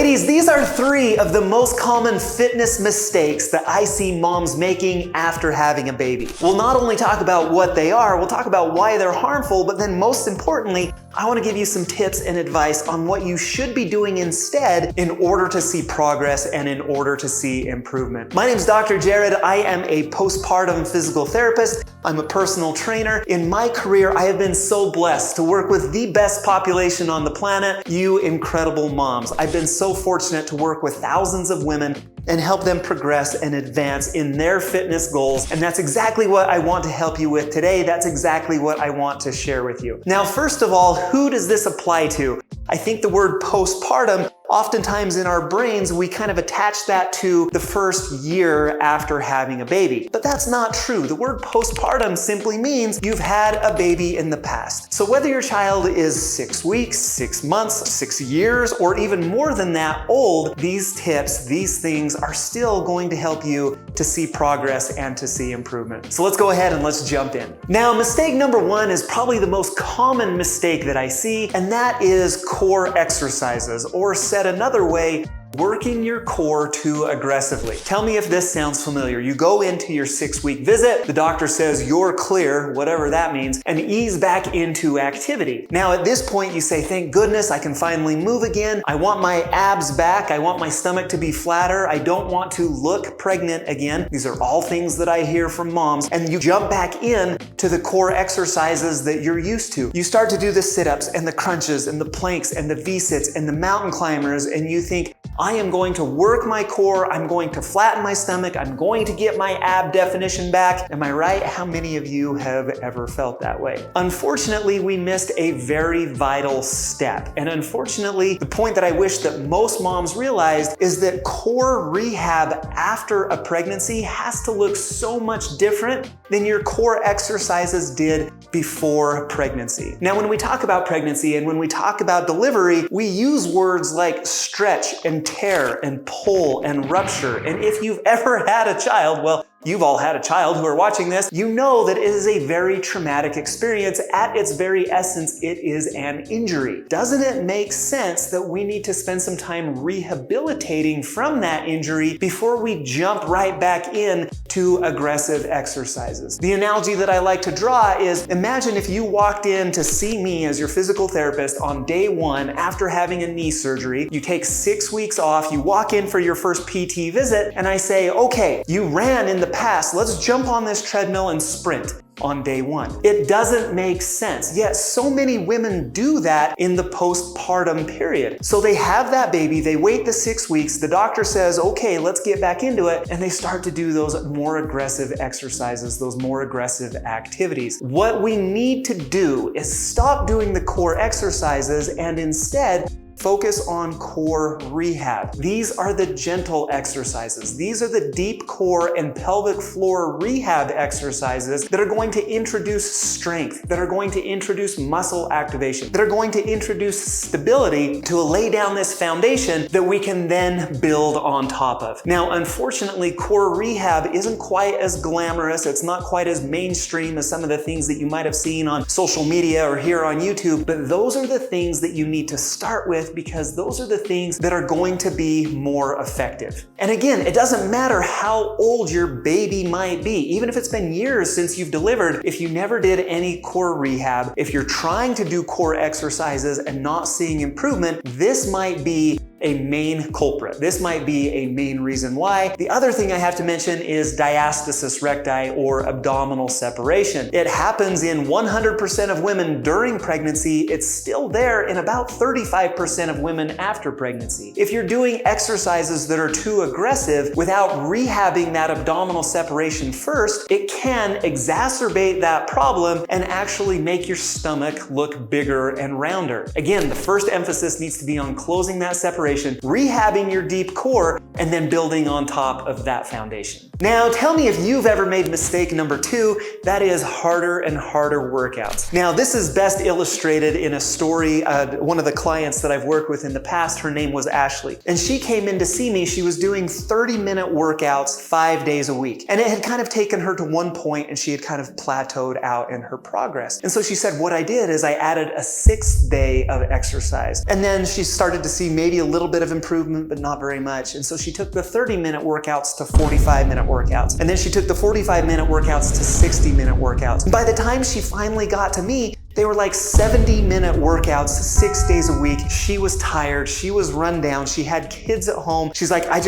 Ladies, these are 3 of the most common fitness mistakes that I see moms making after having a baby. We'll not only talk about what they are, we'll talk about why they're harmful, but then most importantly, I want to give you some tips and advice on what you should be doing instead in order to see progress and in order to see improvement. My name is Dr. Jared. I am a postpartum physical therapist. I'm a personal trainer. In my career, I have been so blessed to work with the best population on the planet, you incredible moms. I've been so fortunate to work with thousands of women and help them progress and advance in their fitness goals. And that's exactly what I want to help you with today. That's exactly what I want to share with you. Now, first of all, who does this apply to? I think the word postpartum, oftentimes in our brains, we kind of attach that to the first year after having a baby. But that's not true. The word postpartum simply means you've had a baby in the past. So whether your child is 6 weeks, 6 months, 6 years, or even more than that old, these tips, these things are still going to help you to see progress and to see improvement. So let's go ahead and let's jump in. Now, mistake number 1 is probably the most common mistake that I see, and that is core exercises, or said another way, working your core too aggressively. Tell me if this sounds familiar. You go into your 6-week visit, the doctor says you're clear, whatever that means, and ease back into activity. Now at this point you say, thank goodness I can finally move again. I want my abs back. I want my stomach to be flatter. I don't want to look pregnant again. These are all things that I hear from moms. And you jump back in to the core exercises that you're used to. You start to do the sit-ups and the crunches and the planks and the V-sits and the mountain climbers, and you think, I am going to work my core, I'm going to flatten my stomach, I'm going to get my ab definition back. Am I right? How many of you have ever felt that way? Unfortunately, we missed a very vital step. And unfortunately, the point that I wish that most moms realized is that core rehab after a pregnancy has to look so much different than your core exercises did before pregnancy. Now, when we talk about pregnancy and when we talk about delivery, we use words like stretch and tear and pull and rupture. And if you've ever had a child, well, you've all had a child who are watching this, you know that it is a very traumatic experience. At its very essence, it is an injury. Doesn't it make sense that we need to spend some time rehabilitating from that injury before we jump right back in to aggressive exercises? The analogy that I like to draw is, imagine if you walked in to see me as your physical therapist on day 1 after having a knee surgery. You take 6 weeks off, you walk in for your first PT visit, and I say, okay, you ran in the past, let's jump on this treadmill and sprint on day 1. It doesn't make sense. Yet so many women do that in the postpartum period. So they have that baby, they wait the 6 weeks, the doctor says, okay, let's get back into it, and they start to do those more aggressive exercises, those more aggressive activities. What we need to do is stop doing the core exercises and instead focus on core rehab. These are the gentle exercises. These are the deep core and pelvic floor rehab exercises that are going to introduce strength, that are going to introduce muscle activation, that are going to introduce stability to lay down this foundation that we can then build on top of. Now, unfortunately, core rehab isn't quite as glamorous. It's not quite as mainstream as some of the things that you might have seen on social media or here on YouTube, but those are the things that you need to start with, because those are the things that are going to be more effective. And again, it doesn't matter how old your baby might be, even if it's been years since you've delivered, if you never did any core rehab, if you're trying to do core exercises and not seeing improvement, this might be a main culprit. This might be a main reason why. The other thing I have to mention is diastasis recti, or abdominal separation. It happens in 100% of women during pregnancy. It's still there in about 35% of women after pregnancy. If you're doing exercises that are too aggressive without rehabbing that abdominal separation first, it can exacerbate that problem and actually make your stomach look bigger and rounder. Again, the first emphasis needs to be on closing that separation, rehabbing your deep core, and then building on top of that foundation. Now, tell me if you've ever made mistake number 2, that is harder and harder workouts. Now, this is best illustrated in a story. One of the clients that I've worked with in the past, her name was Ashley, and she came in to see me. She was doing 30-minute workouts 5 days a week, and it had kind of taken her to one point, and she had kind of plateaued out in her progress. And so she said, what I did is I added a 6th day of exercise, and then she started to see maybe a little little bit of improvement, but not very much. And so she took the 30-minute workouts to 45-minute workouts. And then she took the 45-minute workouts to 60-minute workouts. And by the time she finally got to me, they were like 70-minute workouts, 6 days a week. She was tired, she was run down, she had kids at home. She's like, I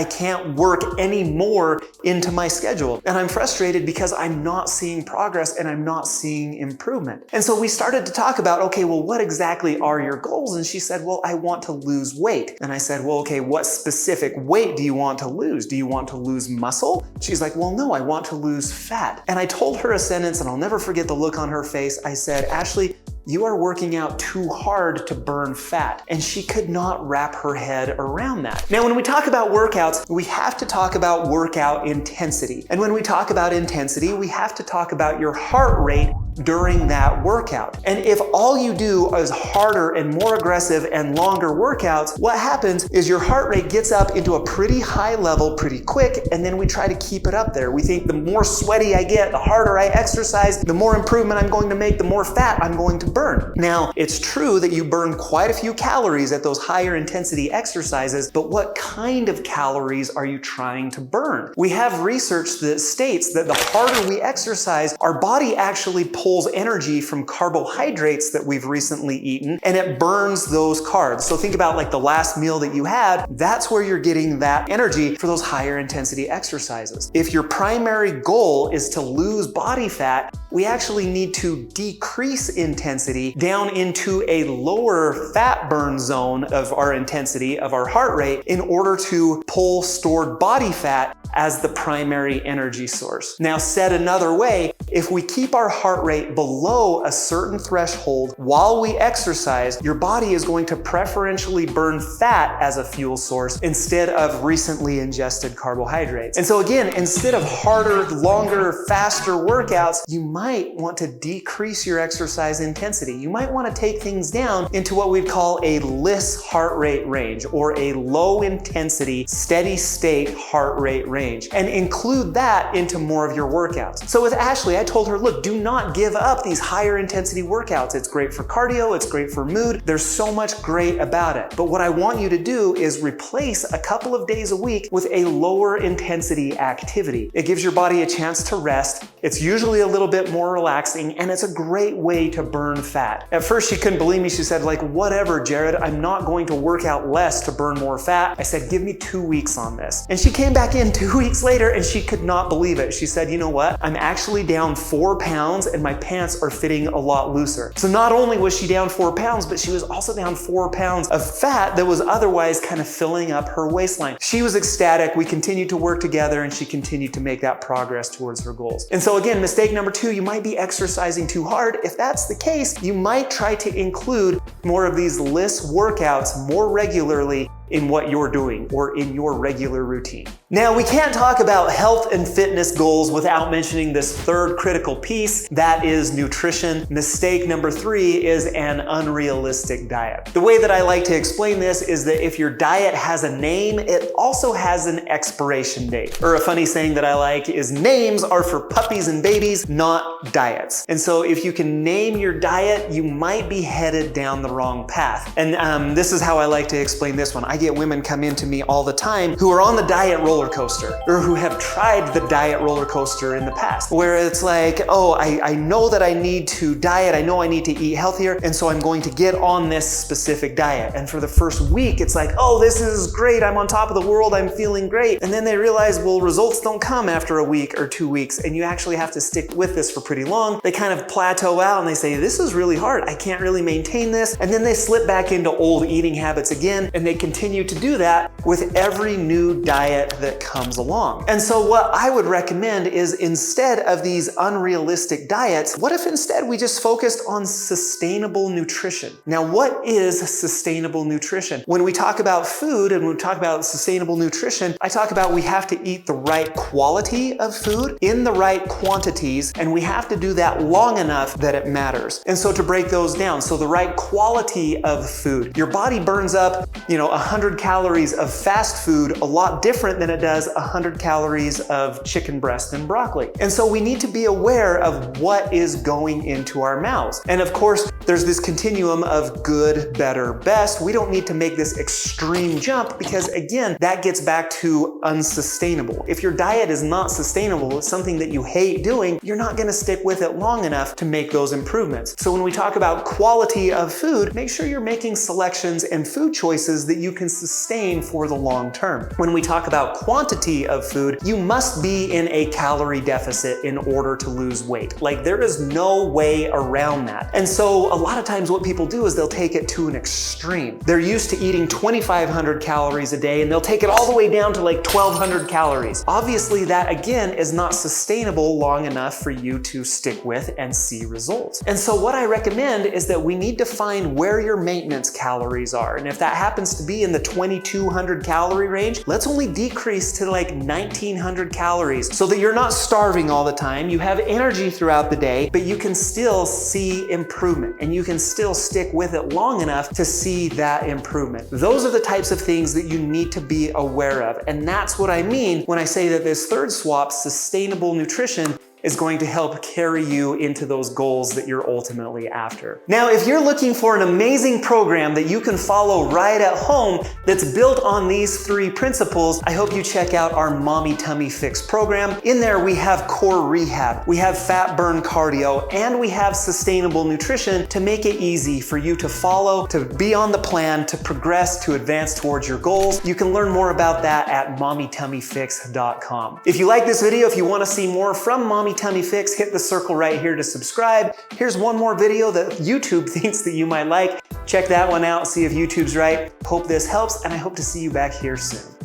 can't work any more into my schedule. And I'm frustrated because I'm not seeing progress and I'm not seeing improvement. And so we started to talk about, okay, well, what exactly are your goals? And she said, well, I want to lose weight. And I said, well, okay, what specific weight do you want to lose? Do you want to lose muscle? She's like, well, no, I want to lose fat. And I told her a sentence, and I'll never forget the look on her face. I said, Ashley, you are working out too hard to burn fat. And she could not wrap her head around that. Now, when we talk about workouts, we have to talk about workout intensity. And when we talk about intensity, we have to talk about your heart rate during that workout. And if all you do is harder and more aggressive and longer workouts, what happens is your heart rate gets up into a pretty high level pretty quick, and then we try to keep it up there. We think the more sweaty I get, the harder I exercise, the more improvement I'm going to make, the more fat I'm going to burn. Now, it's true that you burn quite a few calories at those higher intensity exercises, but what kind of calories are you trying to burn? We have research that states that the harder we exercise, our body actually pulls energy from carbohydrates that we've recently eaten, and it burns those carbs. So think about like the last meal that you had, that's where you're getting that energy for those higher intensity exercises. If your primary goal is to lose body fat, we actually need to decrease intensity down into a lower fat burn zone of our intensity, of our heart rate, in order to pull stored body fat as the primary energy source. Now, said another way, if we keep our heart rate below a certain threshold while we exercise, your body is going to preferentially burn fat as a fuel source instead of recently ingested carbohydrates. And so again, instead of harder, longer, faster workouts, you might want to decrease your exercise intensity. You might want to take things down into what we'd call a LIS heart rate range, or a low intensity, steady state heart rate range, and include that into more of your workouts. So with Ashley, I told her, look, do not give up these higher intensity workouts. It's great for cardio, it's great for mood. There's so much great about it. But what I want you to do is replace a couple of days a week with a lower intensity activity. It gives your body a chance to rest. It's usually a little bit more relaxing, and it's a great way to burn fat. At first, she couldn't believe me. She said, like, whatever, Jared, I'm not going to work out less to burn more fat. I said, give me 2 weeks on this. And she came back in 2 weeks later and she could not believe it. She said, you know what? I'm actually down 4 pounds and my pants are fitting a lot looser. So not only was she down 4 pounds, but she was also down 4 pounds of fat that was otherwise kind of filling up her waistline. She was ecstatic. We continued to work together and she continued to make that progress towards her goals. And so again, mistake number 2, you might be exercising too hard. If that's the case, you might try to include more of these LIS workouts more regularly in what you're doing or in your regular routine. Now, we can't talk about health and fitness goals without mentioning this third critical piece, that is nutrition. Mistake number 3 is an unrealistic diet. The way that I like to explain this is that if your diet has a name, it also has an expiration date. Or a funny saying that I like is names are for puppies and babies, not diets. And so if you can name your diet, you might be headed down the wrong path. And this is how I like to explain this one. I get women come into me all the time who are on the diet roller coaster, or who have tried the diet roller coaster in the past, where it's like, oh, I know that I need to diet, I know I need to eat healthier, and so I'm going to get on this specific diet. And for the first week, it's like, oh, this is great, I'm on top of the world, I'm feeling great. And then they realize, well, results don't come after a week or 2 weeks, and you actually have to stick with this for pretty long. They kind of plateau out and they say, this is really hard, I can't really maintain this. And then they slip back into old eating habits again, and they continue to do that with every new diet that comes along. And so what I would recommend is, instead of these unrealistic diets, what if instead we just focused on sustainable nutrition? Now, what is sustainable nutrition? When we talk about food and when we talk about sustainable nutrition, I talk about we have to eat the right quality of food in the right quantities, and we have to do that long enough that it matters. And so to break those down, so the right quality of food, your body burns up, 100 calories of fast food a lot different than it does 100 calories of chicken breast and broccoli. And so we need to be aware of what is going into our mouths. And of course, there's this continuum of good, better, best. We don't need to make this extreme jump because again, that gets back to unsustainable. If your diet is not sustainable, it's something that you hate doing, you're not gonna stick with it long enough to make those improvements. So when we talk about quality of food, make sure you're making selections and food choices that you can sustain for the long term. When we talk about quantity of food, you must be in a calorie deficit in order to lose weight. Like there is no way around that. And so a lot of times what people do is they'll take it to an extreme. They're used to eating 2,500 calories a day and they'll take it all the way down to like 1,200 calories. Obviously that again is not sustainable long enough for you to stick with and see results. And so what I recommend is that we need to find where your maintenance calories are. And if that happens to be in the 2,200 calorie range, let's only decrease to like 1,900 calories so that you're not starving all the time. You have energy throughout the day, but you can still see improvement and you can still stick with it long enough to see that improvement. Those are the types of things that you need to be aware of. And that's what I mean when I say that this third swap, sustainable nutrition, is going to help carry you into those goals that you're ultimately after. Now, if you're looking for an amazing program that you can follow right at home that's built on these 3 principles, I hope you check out our Mommy Tummy Fix program. In there, we have core rehab, we have fat burn cardio, and we have sustainable nutrition to make it easy for you to follow, to be on the plan, to progress, to advance towards your goals. You can learn more about that at mommytummyfix.com. If you like this video, if you want to see more from Mommy Tummy Fix, hit the circle right here to subscribe. Here's one more video that YouTube thinks that you might like. Check that one out, see if YouTube's right. Hope this helps, and I hope to see you back here soon.